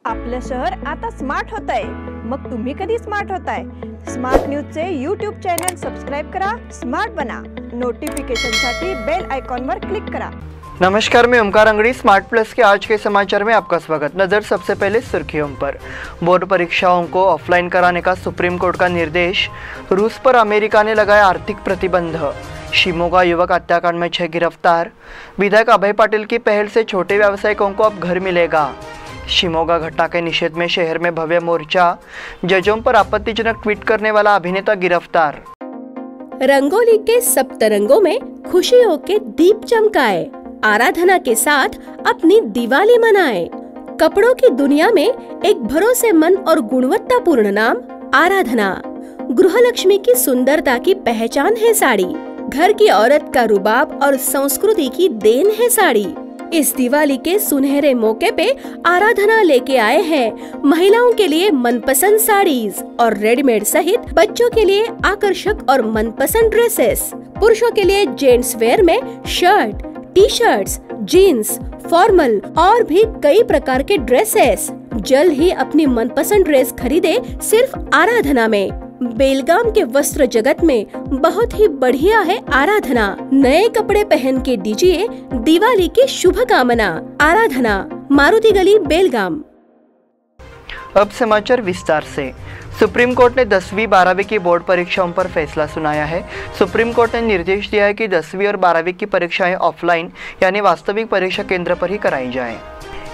आपलं शहर आता स्मार्ट होत आहे। मग तुम्ही कधी स्मार्ट होताय? स्मार्ट न्यूजचे यूट्यूब चॅनल सबस्क्राइब करा, स्मार्ट बना। नोटिफिकेशनसाठी बेल आइकॉन पर क्लिक करा। नमस्कार, मैं ओमकार अंगड़ी। स्मार्ट प्लस के आज के समाचार में आपका स्वागत। नजर सबसे पहले सुर्खियों पर। बोर्ड परीक्षाओं को ऑफलाइन कराने का सुप्रीम कोर्ट का निर्देश। रूस पर अमेरिका ने लगाया आर्थिक प्रतिबंध। शिमोगा युवक हत्याकांड में 6 गिरफ्तार। विधायक अभय पाटिल की पहल से छोटे व्यावसायिकों को अब घर मिलेगा। शिमोगा घटना के निषेध में शहर में भव्य मोर्चा। जजों पर आपत्तिजनक ट्वीट करने वाला अभिनेता गिरफ्तार। रंगोली के सप्तरंगों में खुशियों के दीप चमकाए, आराधना के साथ अपनी दिवाली मनाए। कपड़ों की दुनिया में एक भरोसेमंद और गुणवत्तापूर्ण नाम आराधना। गृहलक्ष्मी की सुंदरता की पहचान है साड़ी। घर की औरत का रुबाब और संस्कृति की देन है साड़ी। इस दिवाली के सुनहरे मौके पे आराधना लेके आए हैं महिलाओं के लिए मनपसंद साड़ीज और रेडीमेड सहित बच्चों के लिए आकर्षक और मनपसंद ड्रेसेस। पुरुषों के लिए जेंट्स वेयर में shirt, T shirts, jeans, formal और भी कई प्रकार के ड्रेसेस। जल्द ही अपनी मनपसंद ड्रेस खरीदे सिर्फ आराधना में। बेलगाम के वस्त्र जगत में बहुत ही बढ़िया है आराधना। नए कपड़े पहन के दीजिए दिवाली की शुभकामना। आराधना, मारुति गली, बेलगाम। अब समाचार विस्तार से। सुप्रीम कोर्ट ने 10वीं 12वीं की बोर्ड परीक्षाओं पर फैसला सुनाया है। सुप्रीम कोर्ट ने निर्देश दिया है कि 10वीं और 12वीं की परीक्षाएं ऑफलाइन यानी वास्तविक परीक्षा केंद्र पर ही कराई जाएं।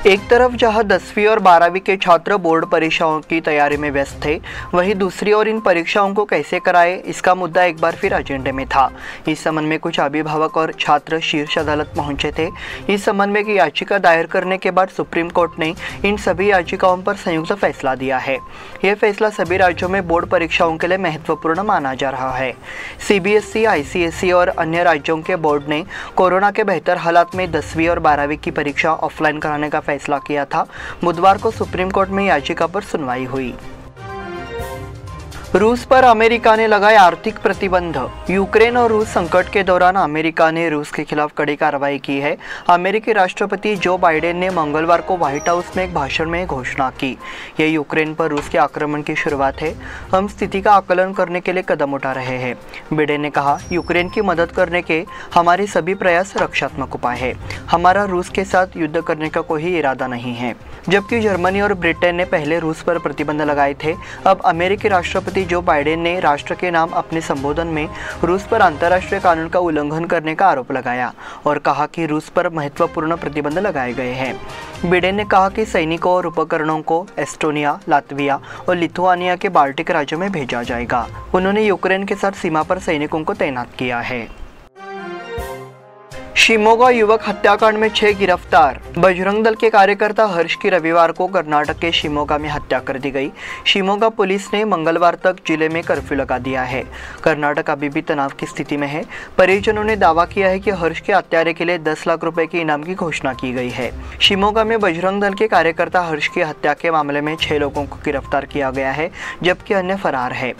एक तरफ जहां 10वीं और 12वीं के छात्र बोर्ड परीक्षाओं की तैयारी में व्यस्त थे, वहीं दूसरी ओर इन परीक्षाओं को कैसे कराए, इसका मुद्दा एक बार फिर एजेंडे में था। इस संबंध में कुछ अभिभावक और छात्र शीर्ष अदालत पहुंचे थे। इस संबंध में एक याचिका दायर करने के बाद सुप्रीम कोर्ट ने इन सभी याचिकाओं पर संयुक्त फैसला दिया है। यह फैसला सभी राज्यों में बोर्ड परीक्षाओं के लिए महत्वपूर्ण माना जा रहा है। CBSE, ICSE और अन्य राज्यों के बोर्ड ने कोरोना के बेहतर हालात में 10वीं और 12वीं की परीक्षा ऑफलाइन कराने का फैसला किया था। बुधवार को सुप्रीम कोर्ट में याचिका पर सुनवाई हुई। रूस पर अमेरिका ने लगाए आर्थिक प्रतिबंध। यूक्रेन और रूस संकट के दौरान अमेरिका ने रूस के खिलाफ कड़ी कार्रवाई की है। अमेरिकी राष्ट्रपति जो बाइडेन ने मंगलवार को व्हाइट हाउस में एक भाषण में घोषणा की। यह यूक्रेन पर रूस के आक्रमण की शुरुआत है। हम स्थिति का आकलन करने के लिए कदम उठा रहे हैं। बाइडेन ने कहा, यूक्रेन की मदद करने के हमारे सभी प्रयास रक्षात्मक उपाय है। हमारा रूस के साथ युद्ध करने का कोई इरादा नहीं है। जबकि जर्मनी और ब्रिटेन ने पहले रूस पर प्रतिबंध लगाए थे, अब अमेरिकी राष्ट्रपति जो बाइडेन ने राष्ट्र के नाम अपने संबोधन में रूस पर अंतर्राष्ट्रीय कानून का उल्लंघन करने का आरोप लगाया और कहा कि रूस पर महत्वपूर्ण प्रतिबंध लगाए गए हैं। बाइडेन ने कहा कि सैनिकों और उपकरणों को एस्टोनिया, लातविया और लिथुआनिया के बाल्टिक राज्यों में भेजा जाएगा। उन्होंने यूक्रेन के साथ सीमा पर सैनिकों को तैनात किया है। शिमोगा युवक हत्याकांड में 6 गिरफ्तार। बजरंग दल के कार्यकर्ता हर्ष की रविवार को कर्नाटक के शिमोगा में हत्या कर दी गई। शिमोगा पुलिस ने मंगलवार तक जिले में कर्फ्यू लगा दिया है। कर्नाटक अभी भी तनाव की स्थिति में है। परिजनों ने दावा किया है कि हर्ष के हत्यारे के लिए 10 लाख रुपए के इनाम की घोषणा की गई है। शिमोगा में बजरंग दल के कार्यकर्ता हर्ष की हत्या के मामले में 6 लोगों को गिरफ्तार किया गया है, जबकि अन्य फरार है।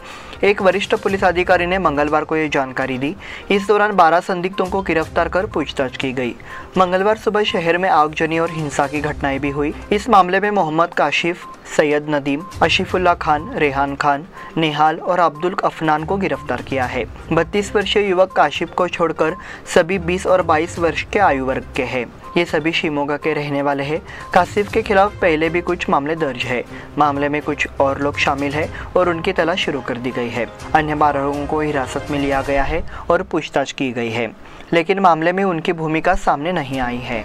एक वरिष्ठ पुलिस अधिकारी ने मंगलवार को यह जानकारी दी। इस दौरान 12 संदिग्धों को गिरफ्तार कर पूछताछ की गई। मंगलवार सुबह शहर में आगजनी और हिंसा की घटनाएं भी हुई। इस मामले में मोहम्मद काशिफ, सैयद नदीम, आशिफुल्लाह खान, रेहान खान, नेहाल और अब्दुल अफनान को गिरफ्तार किया है। 32 वर्षीय युवक काशिफ को छोड़कर सभी 20 और 22 वर्ष के आयु वर्ग के हैं। ये सभी शिमोगा के रहने वाले हैं। काशिफ के खिलाफ पहले भी कुछ मामले दर्ज है। मामले में कुछ और लोग शामिल हैं और उनकी तलाश शुरू कर दी गई है। अन्य 12 लोगों को हिरासत में लिया गया है और पूछताछ की गई है, लेकिन मामले में उनकी भूमिका सामने नहीं आई है।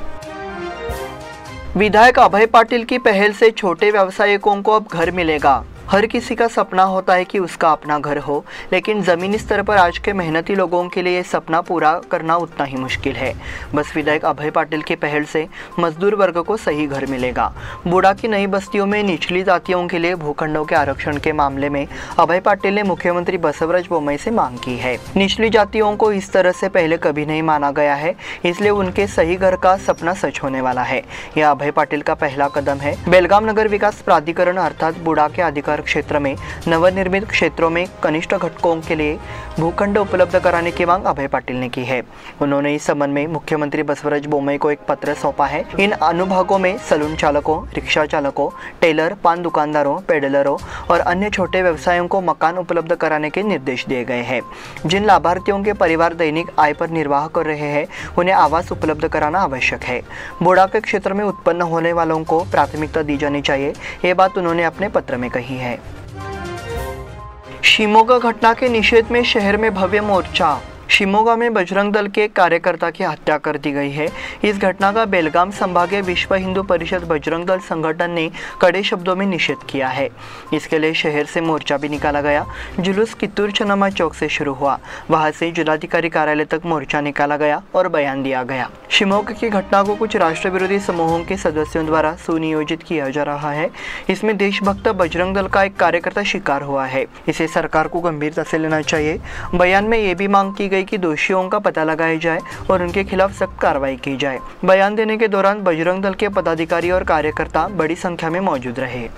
विधायक अभय पाटिल की पहल से छोटे व्यवसायिकों को अब घर मिलेगा। हर किसी का सपना होता है कि उसका अपना घर हो, लेकिन ज़मीनी स्तर पर आज के मेहनती लोगों के लिए ये सपना पूरा करना उतना ही मुश्किल है। बस विधायक अभय पाटिल की पहल से मजदूर वर्ग को सही घर मिलेगा। बूढ़ा की नई बस्तियों में निचली जातियों के लिए भूखंडों के आरक्षण के मामले में अभय पाटिल ने मुख्यमंत्री बसवराज बोम्मई से मांग की है। निचली जातियों को इस तरह से पहले कभी नहीं माना गया है, इसलिए उनके सही घर का सपना सच होने वाला है। यह अभय पाटिल का पहला कदम है। बेलगाम नगर विकास प्राधिकरण अर्थात बूढ़ा के अधिकार विहार क्षेत्र में नवनिर्मित क्षेत्रों में कनिष्ठ घटकों के लिए भूखंड उपलब्ध कराने की मांग अभय पाटिल ने की है। उन्होंने इस संबंध में मुख्यमंत्री बसवराज बोम्मई को एक पत्र सौंपा है। इन अनुभागों में सलून चालकों, रिक्शा चालकों, टेलर, पान दुकानदारों, पेडलरों और अन्य छोटे व्यवसायों को मकान उपलब्ध कराने के निर्देश दिए गए हैं। जिन लाभार्थियों के परिवार दैनिक आय पर निर्वाह कर रहे हैं उन्हें आवास उपलब्ध कराना आवश्यक है। बोडा के क्षेत्र में उत्पन्न होने वालों को प्राथमिकता दी जानी चाहिए, ये बात उन्होंने अपने पत्र में कही है। शिमोगा घटना के निषेध में शहर में भव्य मोर्चा। शिमोगा में बजरंग दल के कार्यकर्ता की हत्या कर दी गई है। इस घटना का बेलगाम संभागीय विश्व हिंदू परिषद बजरंग दल संगठन ने कड़े शब्दों में निषेध किया है। इसके लिए शहर से मोर्चा भी निकाला गया। जुलूस कित्तूर चन्नम्मा चौक से शुरू हुआ, वहां से जिलाधिकारी कार्यालय तक मोर्चा निकाला गया और बयान दिया गया। शिमोगा की घटना को कुछ राष्ट्र विरोधी समूहों के सदस्यों द्वारा सुनियोजित किया जा रहा है। इसमें देशभक्त बजरंग दल का एक कार्यकर्ता शिकार हुआ है। इसे सरकार को गंभीरता से लेना चाहिए। बयान में ये भी मांग की गई कि दोषियों का पता लगाया जाए और उनके खिलाफ सख्त कार्रवाई की जाए। बयान देने के दौरान बजरंग दल के पदाधिकारी और कार्यकर्ता बड़ी संख्या में मौजूद रहे।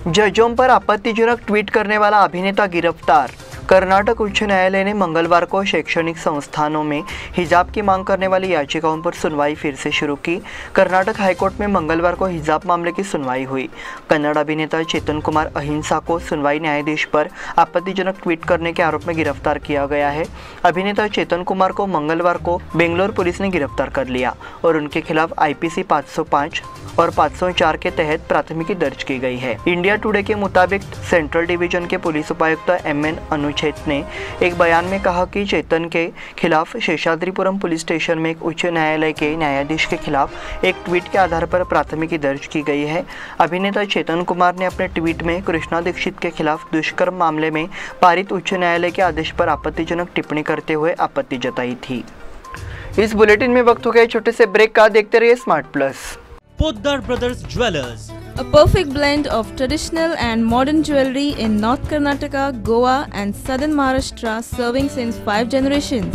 जजों पर आपत्तिजनक ट्वीट करने वाला अभिनेता गिरफ्तार। कर्नाटक उच्च न्यायालय ने मंगलवार को शैक्षणिक संस्थानों में हिजाब की मांग करने वाली याचिकाओं पर सुनवाई फिर से शुरू की। कर्नाटक हाईकोर्ट में मंगलवार को हिजाब मामले की सुनवाई हुई। कन्नड़ अभिनेता चेतन कुमार अहिंसा को सुनवाई न्यायाधीश पर आपत्तिजनक ट्वीट करने के आरोप में गिरफ्तार किया गया है। अभिनेता चेतन कुमार को मंगलवार को बेंगलोर पुलिस ने गिरफ्तार कर लिया और उनके खिलाफ IPC 505 और 504 के तहत प्राथमिकी दर्ज की गई है। इंडिया टुडे के मुताबिक सेंट्रल डिवीजन के पुलिस उपायुक्त MN अनुच्छेद ने एक बयान में कहा कि चेतन के खिलाफ शेषाद्रीपुरम पुलिस स्टेशन में एक उच्च न्यायालय के न्यायाधीश के खिलाफ एक ट्वीट के आधार पर प्राथमिकी दर्ज की गई है। अभिनेता चेतन कुमार ने अपने ट्वीट में कृष्णा दीक्षित के खिलाफ दुष्कर्म मामले में पारित उच्च न्यायालय के आदेश पर आपत्तिजनक टिप्पणी करते हुए आपत्ति जताई थी। इस बुलेटिन में वक्त हो गया छोटे से ब्रेक का। देखते रहिए smart plus. Poddar Brothers Jewelers, a perfect blend of traditional and modern jewelry in North Karnataka, Goa and southern Maharashtra, serving since 5 generations.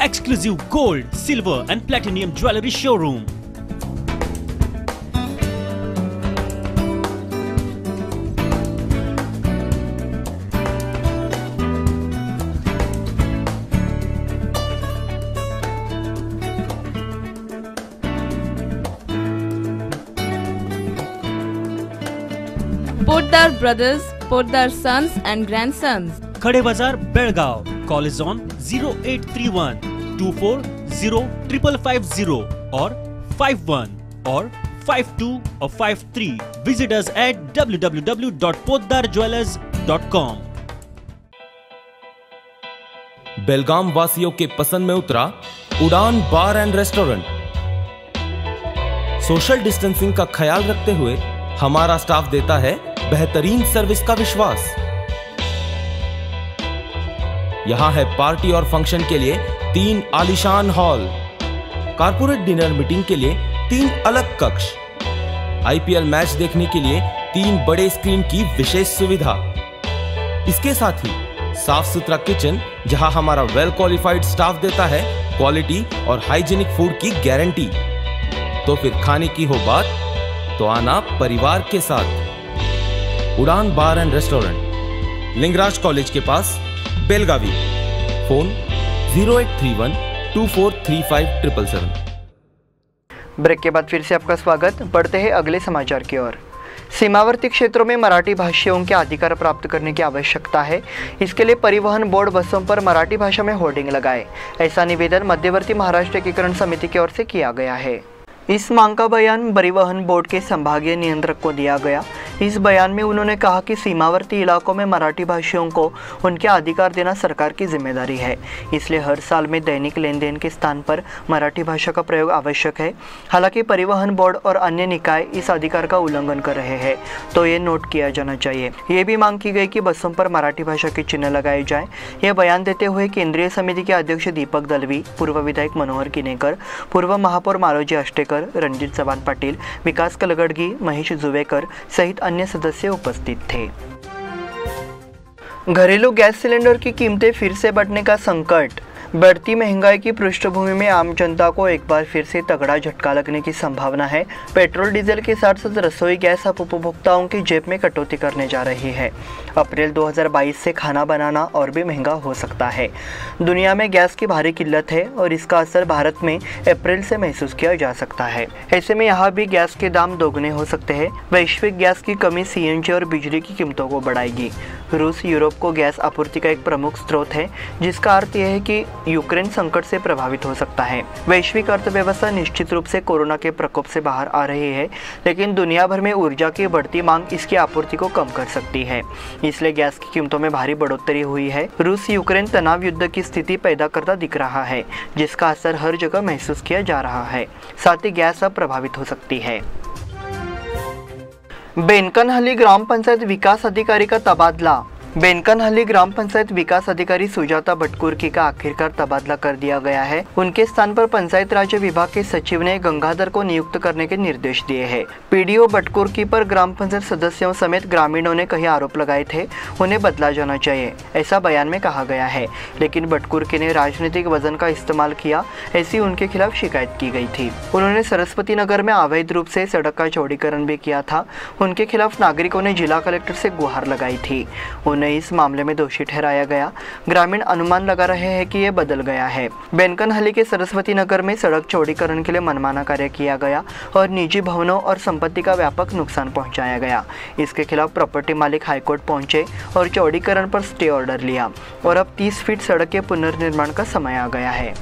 exclusive gold, silver and platinum jewelry showroom. Poddar Brothers, Poddar Sons and Grandsons. Khade Bazar, Belgaum. Call is on 0831 240 550 or 51 or 52 or 53. Visit us at www.poddarjewelers.com. बेलगाम वासियों के पसंद में उतरा उड़ान बार and restaurant. Social distancing का ख्याल रखते हुए हमारा स्टाफ देता है बेहतरीन सर्विस का विश्वास। यहां है पार्टी और फंक्शन के लिए 3 आलीशान हॉल, कारपोरेट डिनर मीटिंग के लिए 3 अलग कक्ष, IPL मैच देखने के लिए 3 बड़े स्क्रीन की विशेष सुविधा। इसके साथ ही साफ सुथरा किचन जहां हमारा वेल क्वालिफाइड स्टाफ देता है क्वालिटी और हाइजीनिक फूड की गारंटी। तो फिर खाने की हो बात तो आना परिवार के साथ। उड़ान बार एंड रेस्टोरेंट, लिंगराज कॉलेज के पास, बेलगावी। फोन 0831 2435 ब्रेक के बाद फिर से आपका स्वागत। बढ़ते हैं अगले समाचार की ओर। सीमावर्ती क्षेत्रों में मराठी भाषियों के अधिकार प्राप्त करने की आवश्यकता है। इसके लिए परिवहन बोर्ड बसों पर मराठी भाषा में होर्डिंग लगाए, ऐसा निवेदन मध्यवर्ती महाराष्ट्र एकीकरण समिति की ओर से किया गया है। इस मांग का बयान परिवहन बोर्ड के संभागीय नियंत्रक को दिया गया। इस बयान में उन्होंने कहा कि सीमावर्ती इलाकों में मराठी भाषियों को उनके अधिकार देना सरकार की जिम्मेदारी है, इसलिए हर साल में दैनिक लेन देन के स्थान पर मराठी भाषा का प्रयोग आवश्यक है। हालांकि परिवहन बोर्ड और अन्य निकाय इस अधिकार का उल्लंघन कर रहे हैं, तो ये नोट किया जाना चाहिए। ये भी मांग की गई कि बसों पर मराठी भाषा के चिन्ह लगाए जाएं। यह बयान देते हुए केंद्रीय समिति के अध्यक्ष दीपक दलवी, पूर्व विधायक मनोहर किनेकर, पूर्व महापौर मालोजी आष्टेकर, रणजित चव्हाण पाटील, विकास कलगडगी, महेश जुवेकर सहित अन्य सदस्य उपस्थित थे। घरेलू गैस सिलेंडर की कीमतें फिर से बढ़ने का संकट। बढ़ती महंगाई की पृष्ठभूमि में आम जनता को एक बार फिर से तगड़ा झटका लगने की संभावना है। पेट्रोल डीजल के साथ साथ रसोई गैस अब उपभोक्ताओं की जेब में कटौती करने जा रही है। अप्रैल 2022 से खाना बनाना और भी महंगा हो सकता है। दुनिया में गैस की भारी किल्लत है और इसका असर भारत में अप्रैल से महसूस किया जा सकता है। ऐसे में यहाँ भी गैस के दाम दोगुने हो सकते हैं। वैश्विक गैस की कमी सीएनजी और बिजली की कीमतों को बढ़ाएगी। रूस यूरोप को गैस आपूर्ति का एक प्रमुख स्रोत है, जिसका अर्थ यह है कि यूक्रेन संकट से प्रभावित हो सकता है। वैश्विक अर्थव्यवस्था निश्चित रूप से कोरोना के प्रकोप से बाहर आ रही है, लेकिन दुनिया भर में ऊर्जा की बढ़ती मांग इसकी आपूर्ति को कम कर सकती है। इसलिए गैस की कीमतों में भारी बढ़ोतरी हुई है। रूस यूक्रेन तनाव युद्ध की स्थिति पैदा करता दिख रहा है, जिसका असर हर जगह महसूस किया जा रहा है। साथ ही गैस अब प्रभावित हो सकती है। बेनकनहल्ली ग्राम पंचायत विकास अधिकारी का तबादला। बेनकनहल्ली ग्राम पंचायत विकास अधिकारी सुजाता भटकुर्की का आखिरकार तबादला कर दिया गया है। उनके स्थान पर पंचायत राज विभाग के सचिव ने गंगाधर को नियुक्त करने के निर्देश दिए हैं। पीडीओ भटकुर्की पर ग्राम पंचायत सदस्यों समेत ग्रामीणों ने कई आरोप लगाए थे। उन्हें बदला जाना चाहिए, ऐसा बयान में कहा गया है, लेकिन भटकुर्की ने राजनीतिक वजन का इस्तेमाल किया, ऐसी उनके खिलाफ शिकायत की गई थी। उन्होंने सरस्वती नगर में अवैध रूप से सड़क का चौड़ीकरण भी किया था। उनके खिलाफ नागरिकों ने जिला कलेक्टर से गुहार लगाई थी। इस मामले में दोषी ठहराया गया। ग्रामीण अनुमान लगा रहे हैं कि यह बदल गया है। बेनकनहल्ली के सरस्वती नगर में सड़क चौड़ीकरण के लिए मनमाना कार्य किया गया और निजी भवनों और संपत्ति का व्यापक नुकसान पहुंचाया गया। इसके खिलाफ प्रॉपर्टी मालिक हाईकोर्ट पहुंचे और चौड़ीकरण पर स्टे ऑर्डर लिया और अब 30 फीट सड़क के पुनर्निर्माण का समय आ गया है।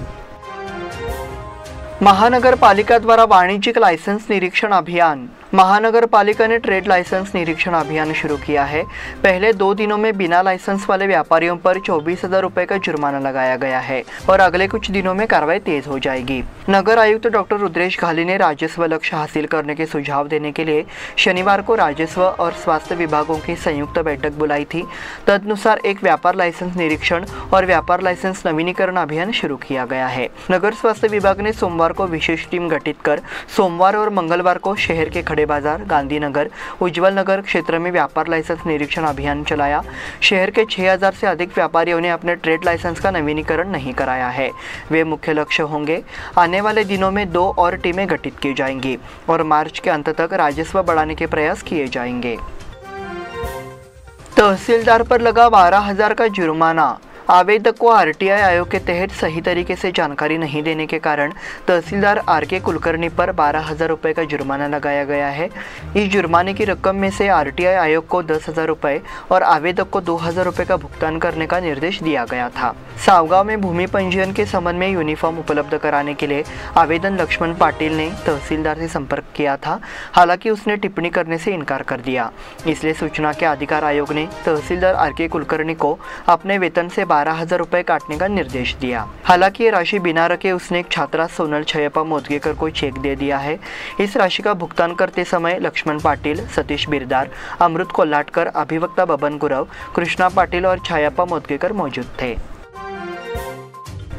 महानगर पालिका द्वारा वाणिज्यिक लाइसेंस निरीक्षण अभियान। महानगर पालिका ने ट्रेड लाइसेंस निरीक्षण अभियान शुरू किया है। पहले 2 दिनों में बिना लाइसेंस वाले व्यापारियों पर 24,000 रुपए का जुर्माना लगाया गया है और अगले कुछ दिनों में कार्रवाई तेज हो जाएगी। नगर आयुक्त डॉक्टर रुद्रेश घाली ने राजस्व लक्ष्य हासिल करने के सुझाव देने के लिए शनिवार को राजस्व और स्वास्थ्य विभागों की संयुक्त बैठक बुलाई थी। तदनुसार एक व्यापार लाइसेंस निरीक्षण और व्यापार लाइसेंस नवीनीकरण अभियान शुरू किया गया है। नगर स्वास्थ्य विभाग ने सोमवार को विशेष टीम गठित कर सोमवार और मंगलवार को शहर के बाजार, गांधीनगर, उज्जवल नगर क्षेत्र में व्यापार लाइसेंस निरीक्षण अभियान चलाया। शहर के 6,000 से अधिक व्यापारियों ने अपने ट्रेड लाइसेंस का नवीनीकरण नहीं कराया है। वे मुख्य लक्ष्य होंगे। आने वाले दिनों में 2 और टीमें गठित की जाएंगी और मार्च के अंत तक राजस्व बढ़ाने के प्रयास किए जाएंगे। तहसीलदार पर लगा 12,000 का जुर्माना। आवेदक को आरटीआई आयोग के तहत सही तरीके से जानकारी नहीं देने के कारण तहसीलदार आर.के. कुलकर्णी पर 12,000 रुपये का जुर्माना लगाया गया है। इस जुर्माने की रकम में से आरटीआई आयोग को 10,000 रुपये और आवेदक को 2,000 रुपये का भुगतान करने का निर्देश दिया गया था। सावगांव में भूमि पंजीयन के संबंध में यूनिफॉर्म उपलब्ध कराने के लिए आवेदन लक्ष्मण पाटिल ने तहसीलदार से संपर्क किया था। हालांकि उसने टिप्पणी करने से इनकार कर दिया। इसलिए सूचना के अधिकार आयोग ने तहसीलदार आर.के. कुलकर्णी को अपने वेतन से 12,000 रुपये काटने का निर्देश दिया। हालांकि ये राशि बिना रखे उसने एक छात्रा सोनल छयप्पा मोदगेकर को चेक दे दिया है। इस राशि का भुगतान करते समय लक्ष्मण पाटिल, सतीश बिरदार, अमृत कोल्हाटकर, अभिवक्ता बबन गुरव, कृष्णा पाटिल और छयप्पा मोदगेकर मौजूद थे।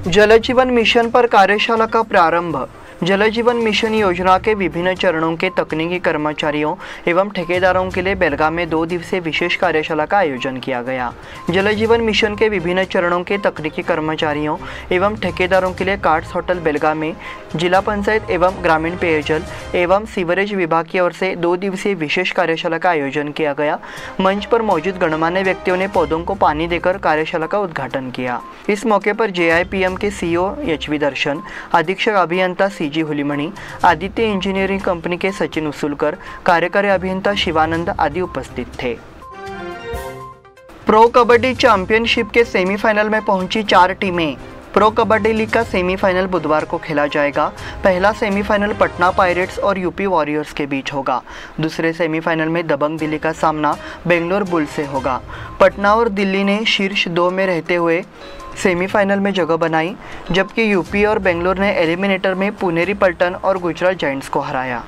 जल जीवन मिशन पर कार्यशाला का प्रारंभ। जल जीवन मिशन योजना के विभिन्न चरणों के तकनीकी कर्मचारियों एवं ठेकेदारों के लिए बेलगाम में 2 दिवसीय विशेष कार्यशाला का आयोजन किया गया। जल जीवन मिशन के विभिन्न चरणों के तकनीकी कर्मचारियों एवं ठेकेदारों के लिए कार्ड्स होटल बेलगाम में जिला पंचायत एवं ग्रामीण पेयजल एवं सीवरेज विभाग की ओर से 2 दिवसीय विशेष कार्यशाला का आयोजन किया गया। मंच पर मौजूद गणमान्य व्यक्तियों ने पौधों को पानी देकर कार्यशाला का उद्घाटन किया। इस मौके पर JIPM के CEO HV दर्शन, अधीक्षक अभियंता CG हुलीमणि, आदित्य इंजीनियरिंग कंपनी के सचिन उसूलकर, कार्यकारी अभियंता शिवानंद आदि उपस्थित थे। प्रो कबड्डी चैंपियनशिप के सेमीफाइनल में पहुंची 4 टीमें। प्रो कबड्डी लीग का सेमीफाइनल बुधवार को खेला जाएगा। पहला सेमीफाइनल पटना पायरेट्स और यूपी वॉरियर्स के बीच होगा। दूसरे सेमीफाइनल में दबंग दिल्ली का सामना बेंगलोर बुल से होगा। पटना और दिल्ली ने शीर्ष 2 में रहते हुए सेमीफाइनल में जगह बनाई, जबकि यूपी और बेंगलोर ने एलिमिनेटर में पुनेरी पल्टन और गुजरात जायंट्स को हराया।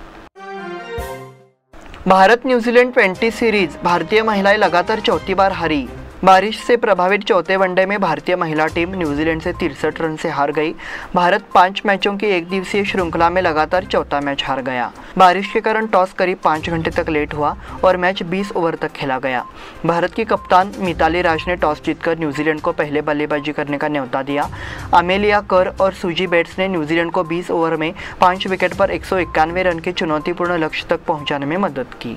भारत न्यूजीलैंड 20 सीरीज, भारतीय महिलाएं लगातार 4थी बार हारी। बारिश से प्रभावित चौथे वनडे में भारतीय महिला टीम न्यूजीलैंड से 63 रन से हार गई। भारत 5 मैचों की एक दिवसीय श्रृंखला में लगातार चौथा मैच हार गया। बारिश के कारण टॉस करीब 5 घंटे तक लेट हुआ और मैच 20 ओवर तक खेला गया। भारत की कप्तान मिताली राज ने टॉस जीतकर न्यूजीलैंड को पहले बल्लेबाजी करने का न्योता दिया। अमेलिया कर और सूजी बेट्स ने न्यूजीलैंड को 20 ओवर में 5 विकेट पर 191 रन के चुनौतीपूर्ण लक्ष्य तक पहुंचाने में मदद की।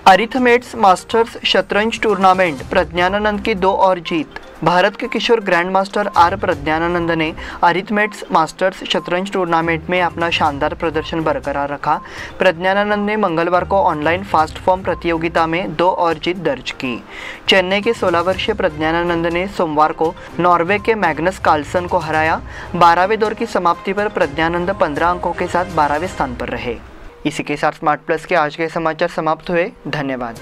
अरिथमेट्स मास्टर्स शतरंज टूर्नामेंट, प्रज्ञानानंद की 2 और जीत। भारत के किशोर ग्रैंड मास्टर आर प्रज्ञानानंद ने अरिथमेट्स मास्टर्स शतरंज टूर्नामेंट में अपना शानदार प्रदर्शन बरकरार रखा। प्रज्ञानानंद ने मंगलवार को ऑनलाइन फास्ट फॉर्म प्रतियोगिता में 2 और जीत दर्ज की। चेन्नई के 16 वर्षीय प्रज्ञानानंद ने सोमवार को नॉर्वे के मैग्नस कार्लसन को हराया। 12वें दौर की समाप्ति पर प्रज्ञानंद 15 अंकों के साथ 12वें स्थान पर रहे। इसी के साथ स्मार्ट प्लस के आज के समाचार समाप्त हुए। धन्यवाद।